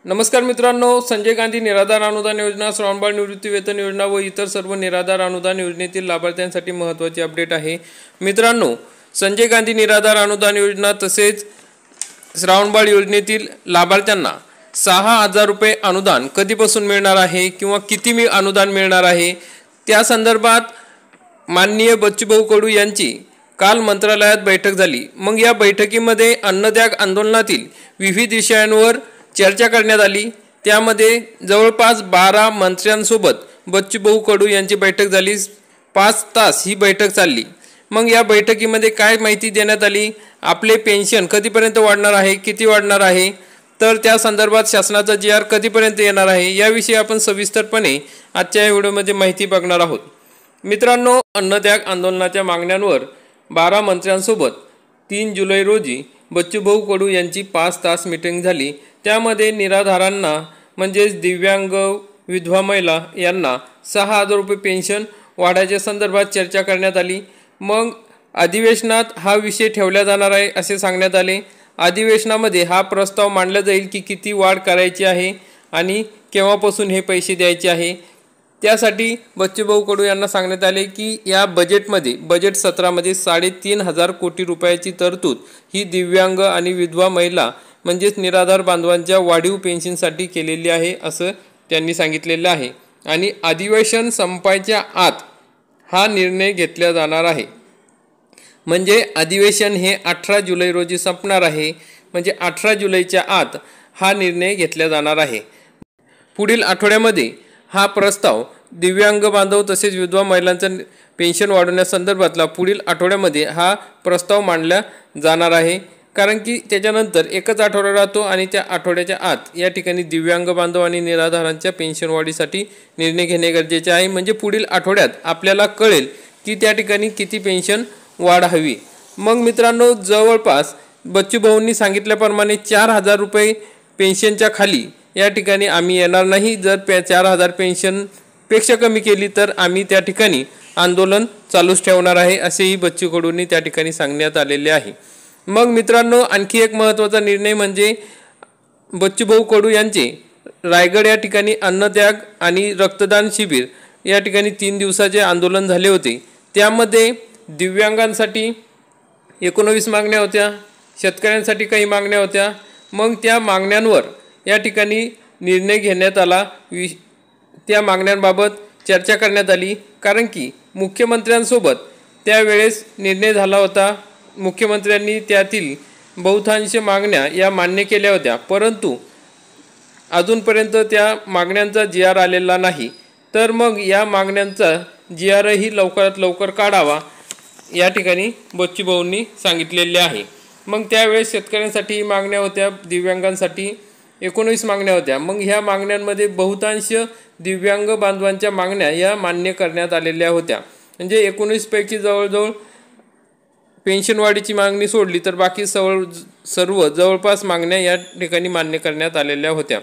नमस्कार मित्रांनो, संजय गांधी निराधार अनुदान योजना, श्रावणबाळ निवृत्ती वेतन योजना व इतर सर्व निराधार अनुदान योजनेतील लाभार्थ्यांसाठी महत्त्वाची अपडेट आहे। मित्रांनो, संजय गांधी निराधार अनुदान योजना तसेच श्रावणबाळ योजनेतील लाभार्थ्यांना 6,000 रुपये अनुदान कधीपासून मिळणार आहे किंवा किती अनुदान मिळणार आहे त्या संदर्भात माननीय बच्चूभाऊ कडू यांची काल मंत्रालयात बैठक झाली। मग या बैठकीमध्ये अन्नत्याग आंदोलनातील विविध विषयांवर चर्चा करण्यात आली। त्यामध्ये जवळपास 12 मंत्र्यांसोबत बच्चूभाऊ कडू यांची बैठक झाली। 5 तास ही बैठक चालली। मग या बैठकीमध्ये काय माहिती देण्यात आली, आपले पेन्शन कधीपर्यंत वाढणार आहे, किती वाढणार आहे, तर त्या संदर्भात शासनाचा GR कधीपर्यंत येणार आहे याविषयी आपण सविस्तरपणे आजच्या व्हिडिओमध्ये माहिती बघणार आहोत। मित्रांनो, अन्नत्याग आंदोलनाच्या मागण्यांवर 12 मंत्र्यांसोबत 3 जुलै रोजी बच्चूभाऊ कडू यांची 5 तास मीटिंग झाली। त्यामध्ये निराधारांना म्हणजेच दिव्यांग, विधवा महिला यांना 6,000 रुपये पेन्शन वाढायच्या संदर्भात चर्चा करण्यात आली। मग अधिवेशनात हा विषय ठेवला जाणार आहे असे सांगण्यात आले। अधिवेशनामध्ये हा प्रस्ताव मांडला जाईल की किती वाढ करायची आहे आणि केव्हापासून हे पैसे द्यायचे आहे। त्यासाठी बच्चूभाऊ कडू यांना सांगण्यात आले की या बजेट सत्रामध्ये 3,500 कोटी रुपयाची तरतूद ही दिव्यांग आणि विधवा महिला म्हणजेच निराधार बांधवांच्या वाढीव पेन्शनसाठी केलेली आहे असं त्यांनी सांगितलेलं आहे। आणि अधिवेशन संपायच्या आत हा निर्णय घेतला जाणार आहे। म्हणजे अधिवेशन हे 18 जुलै रोजी संपणार आहे। म्हणजे 18 जुलैच्या आत हा निर्णय घेतला जाणार आहे। पुढील आठवड्यामध्ये हा प्रस्ताव दिव्यांग बांधव तसेच विधवा महिलांचा पेन्शन वाढवण्यासंदर्भातला पुढील आठवड्यामध्ये हा प्रस्ताव मांडला जाणार आहे। कारण की त्याच्यानंतर एकच आठवडा राहतो आणि त्या आठवड्याच्या आत या ठिकाणी दिव्यांग बांधव आणि निराधारांच्या पेन्शन वाढीसाठी निर्णय घेणे गरजेचे आहे। म्हणजे पुढील आठवड्यात आपल्याला कळेल की त्या ठिकाणी किती पेन्शन वाढ हवी। मग मित्रांनो, जवळपास बच्चूभाऊंनी सांगितल्याप्रमाणे 4,000 रुपये पेन्शनच्या खाली या ठिकाणी आम्ही येणार नाही। जर 4,000 पेन्शनपेक्षा कमी केली तर आम्ही त्या ठिकाणी आंदोलन चालूच ठेवणार आहे असेही बच्चू कडूंनी त्या ठिकाणी सांगण्यात आलेले आहे। मग मित्रांनो, आणखी एक महत्त्वाचा निर्णय म्हणजे बच्चूभाऊ कडू यांचे रायगड या ठिकाणी अन्नत्याग आणि रक्तदान शिबिर या ठिकाणी 3 दिवसाचे आंदोलन झाले होते। त्यामध्ये दिव्यांगांसाठी 19 मागण्या होत्या, शेतकऱ्यांसाठी काही मागण्या होत्या। मग त्या मागण्यांवर या ठिकाणी निर्णय घेण्यात आला। त्या मागण्यांबाबत चर्चा करण्यात आली। कारण की मुख्यमंत्र्यांसोबत त्यावेळेस निर्णय झाला होता। मुख्यमंत्र्यांनी त्यातील बहुतांश मागण्या या मान्य केल्या होत्या, परंतु अजूनपर्यंत त्या मागण्यांचा GR आलेला नाही। तर मग या मागण्यांचा GR ही लवकरात लवकर काढावा या ठिकाणी बच्चूभाऊंनी सांगितलेले आहे। मग त्यावेळेस शेतकऱ्यांसाठी मागण्या होत्या, दिव्यांगांसाठी 19 मागण्या होत्या। मग ह्या मागण्यांमध्ये बहुतांश दिव्यांग बांधवांच्या मागण्या या मान्य करण्यात आलेल्या होत्या। म्हणजे 19 पैकी जवळजवळ पेन्शन वाढीची मागणी सोडली तर बाकी सर्व जवळपास मागण्या या ठिकाणी मान्य करण्यात आलेल्या होत्या।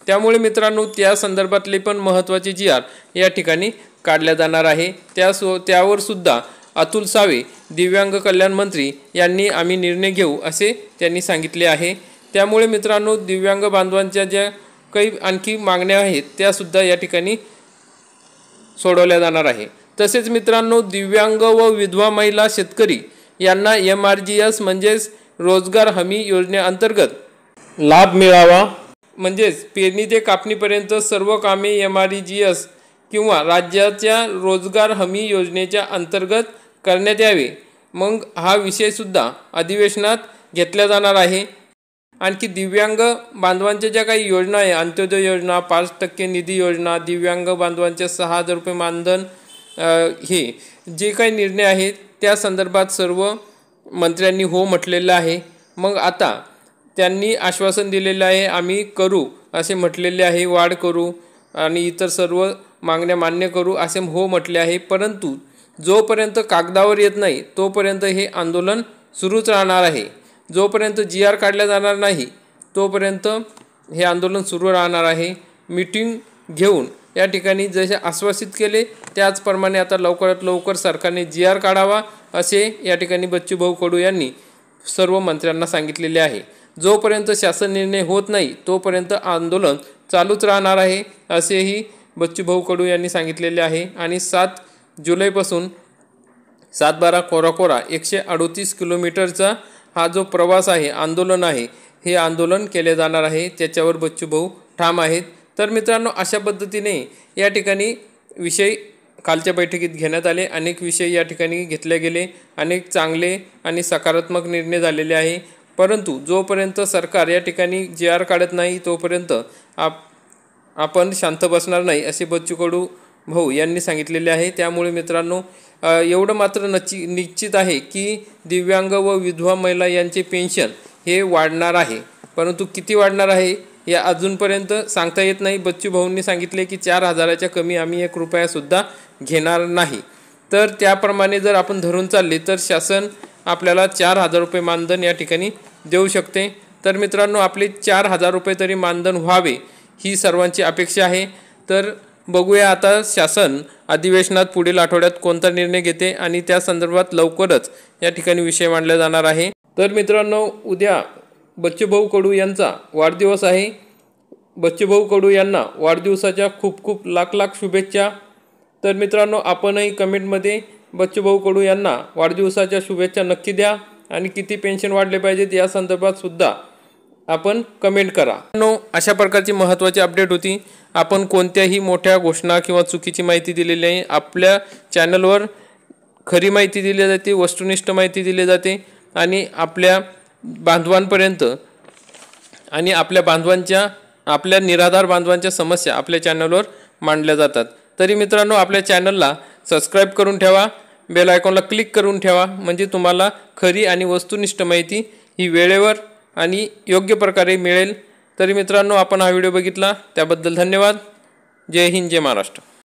त्यामुळे मित्रांनो, त्या संदर्भातले पण महत्त्वाचे GR या ठिकाणी काढल्या जाणार आहे। त्यावर सुद्धा अतुल सावे दिव्यांग कल्याण मंत्री यांनी आम्ही निर्णय घेऊ असे त्यांनी सांगितले आहे। त्यामुळे मित्रांनो, दिव्यांग बांधवांच्या ज्या काही आणखी मागण्या आहेत त्या सुद्धा या ठिकाणी सोडवल्या जाणार आहे। तसेच मित्रांनो, दिव्यांग व विधवा महिला शेतकरी यांना MRGS म्हणजेच रोजगार हमी योजनेअंतर्गत लाभ मिळावा। म्हणजेच पेरणी ते कापणीपर्यंत सर्व कामे MRGS किंवा राज्याच्या रोजगार हमी योजनेच्या अंतर्गत करण्यात यावे। मग हा विषय सुद्धा अधिवेशनात घेतला जाणार आहे। आणखी दिव्यांग बांधवांच्या ज्या काही योजना आहे, अंत्योदय योजना, 5% निधी योजना, दिव्यांग बांधवांच्या 6,000 रुपये मानधन, हे जे काही निर्णय आहेत त्या संदर्भात सर्व मंत्र्यांनी हो म्हटलेलं आहे। मग आता त्यांनी आश्वासन दिलेलं आहे, आम्ही करू असे म्हटलेले आहे, वाढ करू आणि इतर सर्व मागण्या मान्य करू असे हो म्हटले आहे। परंतु जोपर्यंत कागदावर येत नाही तोपर्यंत हे आंदोलन सुरूच राहणार आहे। जोपर्यंत GR काढला जाणार नाही तोपर्यंत हे आंदोलन सुरू राहणार आहे। मीटिंग घेऊन या ठिकाणी जसे आश्वासित केले त्याचप्रमाणे आता लवकरात लवकर सरकारने GR काढावा असे या ठिकाणी बच्चूभाऊ कडू यांनी सर्व मंत्र्यांना सांगितलेले आहे। जोपर्यंत शासन निर्णय होत नाही तोपर्यंत आंदोलन चालूच राहणार आहे, असेही बच्चूभाऊ कडू यांनी सांगितलेले आहे। आणि 7 जुलैपासून 7-12 कोरा 138 किलोमीटरचा हा जो प्रवास आहे, आंदोलन आहे, हे आंदोलन केले जाणार आहे, त्याच्यावर बच्चूभाऊ ठाम आहेत। तर मित्रांनो, अशा पद्धतीने या ठिकाणी विषय कालच्या बैठकीत घेण्यात आले, अनेक विषय या ठिकाणी घेतले गेले, अनेक चांगले आणि सकारात्मक निर्णय झालेले आहे। परंतु जोपर्यंत सरकार या ठिकाणी JR काढत नाही तोपर्यंत आपण शांत बसणार नाही, असे बच्चू कडू भाऊ यांनी सांगितलेले आहे। त्यामुळे मित्रांनो, एवढं मात्र निश्चित आहे की दिव्यांग व विधवा महिला यांचे पेन्शन हे वाढणार आहे, परंतु किती वाढणार आहे या अजूनपर्यंत सांगता येत नाही। बच्चू भाऊंनी सांगितले की 4,000च्या कमी आम्ही 1 रुपयासुद्धा घेणार नाही। तर त्याप्रमाणे जर आपण धरून चालले तर शासन आपल्याला 4,000 रुपये मानधन या ठिकाणी देऊ शकते। तर मित्रांनो, आपले 4,000 रुपये तरी मानधन व्हावे ही सर्वांची अपेक्षा आहे। तर बघूया आता शासन अधिवेशनात पुढील आठवड्यात कोणता निर्णय घेते आणि त्या संदर्भात लवकरच या ठिकाणी विषय मांडला जाणार आहे। तर मित्रांनो, उद्या बच्चूभाऊ कडू यांचा वाढदिवस आहे। बच्चूभाऊ कडू यांना वाढदिवसाच्या खूप खूप लाख शुभेच्छा। तर मित्रांनो, आपणही कमेंटमध्ये बच्चूभाऊ कडू यांना वाढदिवसाच्या शुभेच्छा नक्की द्या आणि किती पेन्शन वाढले पाहिजेत या संदर्भात सुद्धा आपण कमेंट करा। अशा प्रकारची महत्त्वाची अपडेट होती। आपण कोणत्याही मोठ्या घोषणा किंवा चुकीची माहिती दिलेली नाही। आपल्या चॅनलवर खरी माहिती दिली जाते, वस्तुनिष्ठ माहिती दिली जाते आणि आपल्या बांधवांपर्यंत आणि आपल्या निराधार बांधवांच्या समस्या आपल्या चॅनलवर मांडल्या जातात। तरी मित्रांनो, आपल्या चॅनलला सबस्क्राईब करून ठेवा, बेल आयकॉनला क्लिक करून ठेवा, म्हणजे तुम्हाला खरी आणि वस्तुनिष्ठ माहिती ही वेळेवर आणि योग्य प्रकारे मिळेल। तरी मित्रांनो, आपण हा व्हिडिओ बघितला त्याबद्दल धन्यवाद। जय हिंद, जय महाराष्ट्र।